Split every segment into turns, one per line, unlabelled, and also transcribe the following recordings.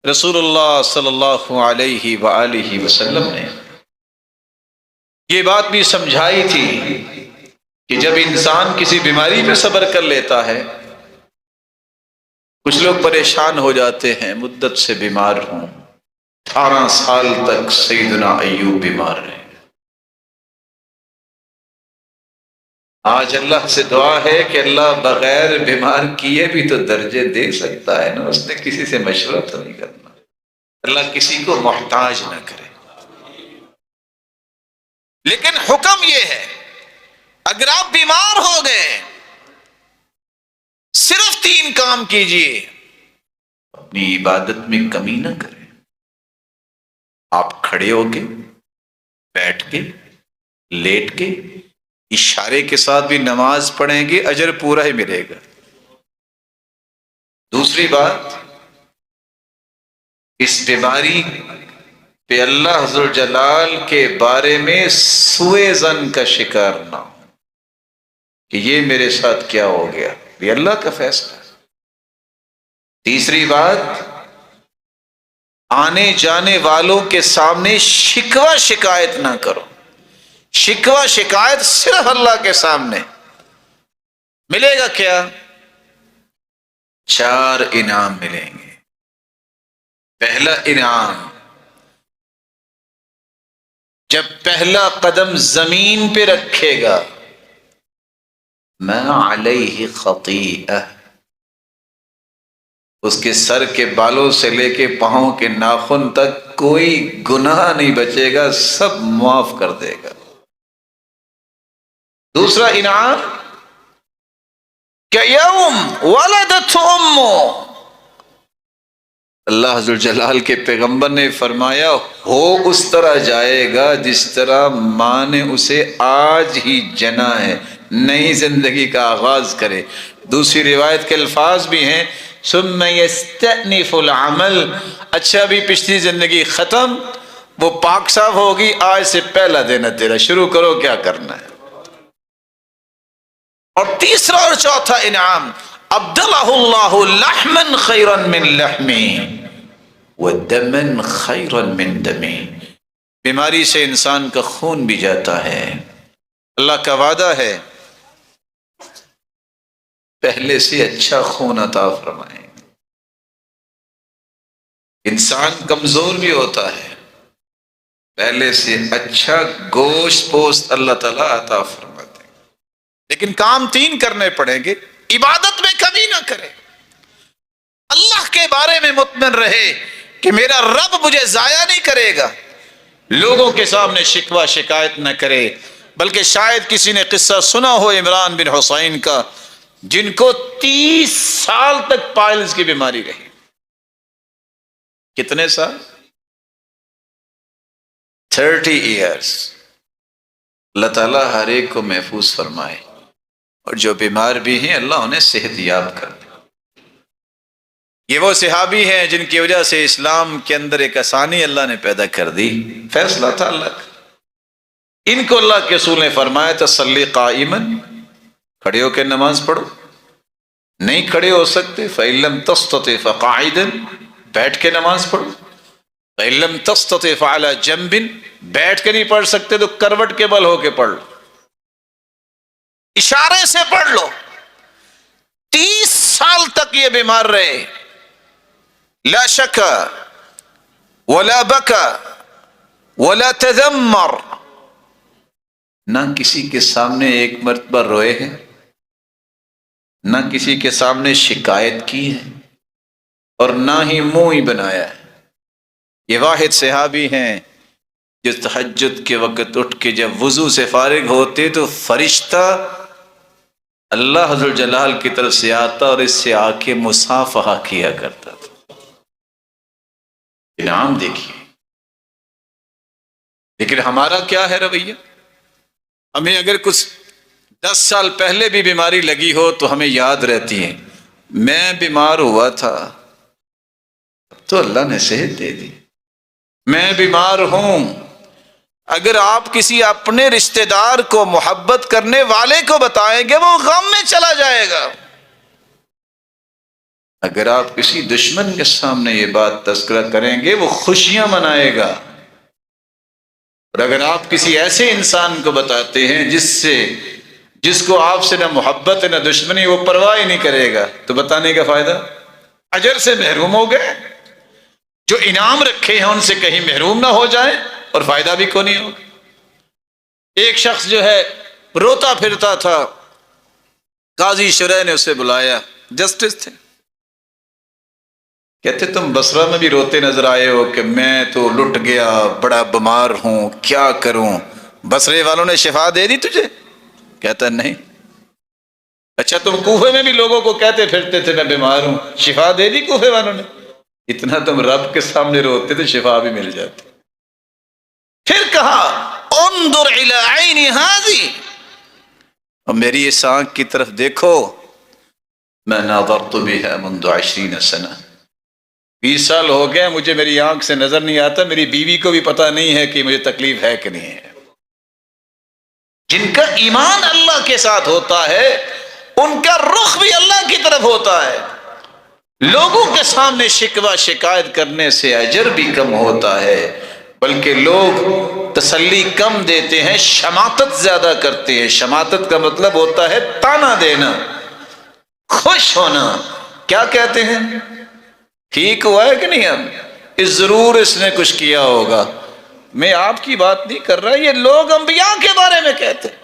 رسول اللہ صلی اللہ علیہ وآلہ وسلم نے یہ بات بھی سمجھائی تھی کہ جب انسان کسی بیماری پہ صبر کر لیتا ہے، کچھ لوگ پریشان ہو جاتے ہیں، مدت سے بیمار ہوں، 18 سال تک سیدنا ایوب بیمار رہے۔ آج اللہ سے دعا ہے کہ اللہ بغیر بیمار کیے بھی تو درجے دے سکتا ہے نا، اس نے کسی سے مشورہ تو نہیں کرنا۔ اللہ کسی کو محتاج نہ کرے، لیکن حکم یہ ہے اگر آپ بیمار ہو گئے صرف 3 کام کیجئے، اپنی عبادت میں کمی نہ کریں۔ آپ کھڑے ہو کے، بیٹھ کے، لیٹ کے، اشارے کے ساتھ بھی نماز پڑھیں گے، اجر پورا ہی ملے گا۔ دوسری بات، اس بیماری پہ اللہ ذو جلال کے بارے میں سوء ظن کا شکار نہ ہو کہ یہ میرے ساتھ کیا ہو گیا، یہ اللہ کا فیصلہ ہے۔ تیسری بات، آنے جانے والوں کے سامنے شکوہ شکایت نہ کرو۔ شکوہ شکایت صرف اللہ کے سامنے۔ ملے گا کیا؟ 4 انعام ملیں گے۔ پہلا انعام، جب پہلا قدم زمین پہ رکھے گا، ما علیہ خطیئہ، اس کے سر کے بالوں سے لے کے پاؤں کے ناخن تک کوئی گناہ نہیں بچے گا، سب معاف کر دے گا۔ دوسرا انعام، کہ یوم ولدت امہ، اللہ ذو الجلال کے پیغمبر نے فرمایا ہو اس طرح جائے گا جس طرح ماں نے اسے آج ہی جنا ہے، نئی زندگی کا آغاز کرے۔ دوسری روایت کے الفاظ بھی ہیں ثم یستأنف العمل، اچھا بھی پچھلی زندگی ختم، وہ پاک صاف ہوگی، آج سے پہلا دن ہے تیرا، شروع کرو کیا کرنا ہے۔ اور تیسرا اور چوتھا انعام، ابدلہ اللہ لحما خیرا من لحمی ودما خیرا من دمی، بیماری سے انسان کا خون بھی جاتا ہے، اللہ کا وعدہ ہے پہلے سے اچھا خون عطا فرمائیں۔ انسان کمزور بھی ہوتا ہے، پہلے سے اچھا گوشت پوست اللہ تعالیٰ عطا فرماتے ہیں، لیکن کام 3 کرنے پڑیں گے۔ عبادت میں کمی نہ کرے، اللہ کے بارے میں مطمئن رہے کہ میرا رب مجھے ضائع نہیں کرے گا، لوگوں کے سامنے شکوہ شکایت نہ کرے، بلکہ شاید کسی نے قصہ سنا ہو عمران بن حسین کا، جن کو 30 سال تک پائلز کی بیماری رہی۔ کتنے سال؟ 30 ایئرز۔ اللہ تعالیٰ ہر ایک کو محفوظ فرمائے، اور جو بیمار بھی ہیں اللہ انہیں صحت یاب کر دے۔ یہ وہ صحابی ہیں جن کی وجہ سے اسلام کے اندر ایک آسانی اللہ نے پیدا کر دی، فیصلہ تھا اللہ کا۔ ان کو اللہ کے رسول نے فرمایا تصلی قائما، کھڑے ہو کے نماز پڑھو، نہیں کھڑے ہو سکتے فإن لم تستطع فقاعدا، بیٹھ کے نماز پڑھو، فإن لم تستطع فعلى جنب، بیٹھ کے نہیں پڑھ سکتے تو کروٹ کے بل ہو کے پڑھ لو، اشارے سے پڑھ لو۔ 30 سال تک یہ بیمار رہے، لا شکا ولا بکا ولا تذمر، نہ کسی کے سامنے ایک مرتبہ روئے ہیں، نہ کسی کے سامنے شکایت کی ہے، اور نہ ہی منہ ہی بنایا ہے۔ یہ واحد صحابی ہیں جو تہجد کے وقت اٹھ کے جب وضو سے فارغ ہوتے تو فرشتہ اللہ ذو الجلال کی طرف سے آتا اور اس سے آ کے مصافحہ کیا کرتا تھا۔ انعام دیکھیے، لیکن ہمارا کیا ہے رویہ؟ ہمیں اگر کچھ 10 سال پہلے بھی بیماری لگی ہو تو ہمیں یاد رہتی ہے میں بیمار ہوا تھا، اب تو اللہ نے صحت دے دی، میں بیمار ہوں۔ اگر آپ کسی اپنے رشتہ دار کو محبت کرنے والے کو بتائیں گے وہ غم میں چلا جائے گا۔ اگر آپ کسی دشمن کے سامنے یہ بات تذکرہ کریں گے وہ خوشیاں منائے گا، اور اگر آپ کسی ایسے انسان کو بتاتے ہیں جس کو آپ سے نہ محبت ہے نہ دشمنی، وہ پرواہ ہی نہیں کرے گا، تو بتانے کا فائدہ؟ اجر سے محروم ہو گئے۔ جو انعام رکھے ہیں ان سے کہیں محروم نہ ہو جائیں، اور فائدہ بھی کو نہیں ہوگا۔ ایک شخص جو ہے روتا پھرتا تھا، قاضی شرح نے اسے بلایا، جسٹس تھے، کہتے تم بصرہ میں بھی روتے نظر آئے ہو کہ میں تو لٹ گیا، بڑا بیمار ہوں، کیا کروں؟ بصرے والوں نے شفا دے دی تجھے؟ کہتا نہیں۔ اچھا تم کوفے میں بھی لوگوں کو کہتے پھرتے تھے میں بیمار ہوں، شفا دے دی کوفے والوں نے؟ اتنا تم رب کے سامنے روتے تو شفا بھی مل جاتی۔ پھر کہا انظر الی عین ھذی، اور میری اس آنکھ کی طرف دیکھو، میں ناظرت بها منذ 20 سنہ، 20 سال ہو گئے مجھے میری آنکھ سے نظر نہیں آتا، میری بیوی کو بھی پتہ نہیں ہے کہ مجھے تکلیف ہے کہ نہیں ہے۔ جن کا ایمان اللہ کے ساتھ ہوتا ہے ان کا رخ بھی اللہ کی طرف ہوتا ہے۔ لوگوں کے سامنے شکوہ شکایت کرنے سے اجر بھی کم ہوتا ہے، بلکہ لوگ تسلی کم دیتے ہیں، شماتت زیادہ کرتے ہیں۔ شماتت کا مطلب ہوتا ہے تانا دینا، خوش ہونا۔ کیا کہتے ہیں؟ ٹھیک ہوا ہے کہ نہیں؟ اب ضرور اس نے کچھ کیا ہوگا۔ میں آپ کی بات نہیں کر رہا، یہ لوگ انبیاء کے بارے میں کہتے ہیں۔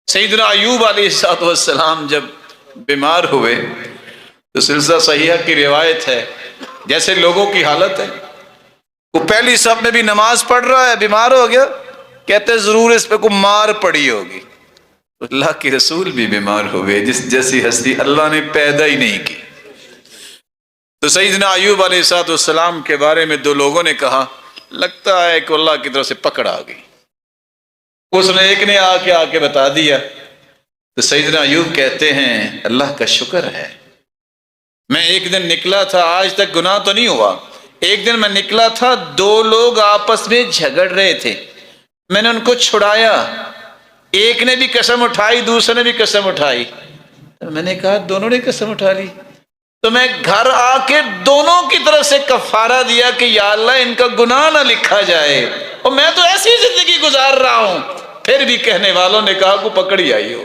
سیدنا ایوب علیہ السلام جب بیمار ہوئے تو سلسلہ صحیحہ کی روایت ہے، جیسے لوگوں کی حالت ہے، وہ پہلی صف میں بھی نماز پڑھ رہا ہے، بیمار ہو گیا، کہتے ضرور اس پہ کوئی مار پڑی ہوگی۔ اللہ کے رسول بھی بیمار ہوئے، جیسی ہستی اللہ نے پیدا ہی نہیں کی۔ تو سیدنا ایوب علیہ السلام کے بارے میں دو لوگوں نے کہا لگتا ہے کہ اللہ کی طرف سے پکڑ آ گئی۔ اس نے ایک نے آ کے بتا دیا، تو سیدنا ایوب کہتے ہیں اللہ کا شکر ہے، میں ایک دن نکلا تھا، آج تک گناہ تو نہیں ہوا، ایک دن میں نکلا تھا، دو لوگ آپس میں جھگڑ رہے تھے، میں نے ان کو چھڑایا، ایک نے بھی قسم اٹھائی، دوسرے نے بھی قسم اٹھائی، میں نے کہا دونوں نے قسم اٹھا لی، تو میں گھر آ کے دونوں کی طرف سے کفارہ دیا کہ یا اللہ ان کا گناہ نہ لکھا جائے، اور میں تو ایسی زندگی گزار رہا ہوں۔ پھر بھی کہنے والوں نے کہا کو پکڑ ہی آئی ہو۔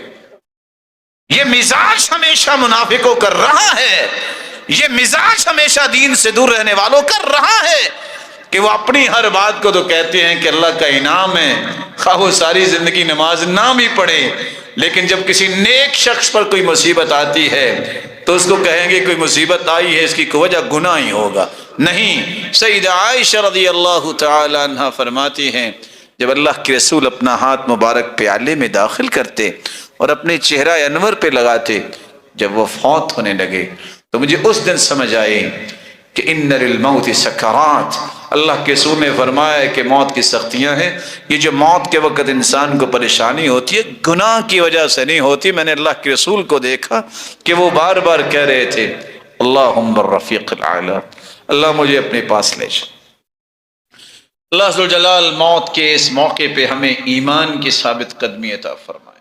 یہ مزاج ہمیشہ منافقوں کر رہا ہے، یہ مزاج ہمیشہ دین سے دور رہنے والوں کر رہا ہے کہ وہ اپنی ہر بات کو تو کہتے ہیں کہ اللہ کا انعام ہے، خواہ وہ ساری زندگی نماز نہ بھی پڑھے، لیکن جب کسی نیک شخص پر کوئی مصیبت آتی ہے تو اس کو کہیں گے کوئی مصیبت آئی ہے، اس کی کوئی وجہ گناہ ہی ہوگا۔ نہیں، سیدہ عائشہ رضی اللہ تعالی عنہ فرماتی ہیں جب اللہ کے رسول اپنا ہاتھ مبارک پیالے میں داخل کرتے اور اپنے چہرہ انور پہ لگاتے، جب وہ فوت ہونے لگے تو مجھے اس دن سمجھ آئے کہ ان للموت سکرات، اللہ کے رسول نے فرمایا ہے کہ موت کی سختیاں ہیں۔ یہ جو موت کے وقت انسان کو پریشانی ہوتی ہے گناہ کی وجہ سے نہیں ہوتی۔ میں نے اللہ کے رسول کو دیکھا کہ وہ بار بار کہہ رہے تھے اللہم الرفیق الاعلی، اللہ مجھے اپنے پاس لے جا۔ اللہ ذوالجلال موت کے اس موقع پہ ہمیں ایمان کی ثابت قدمی عطا فرمائے۔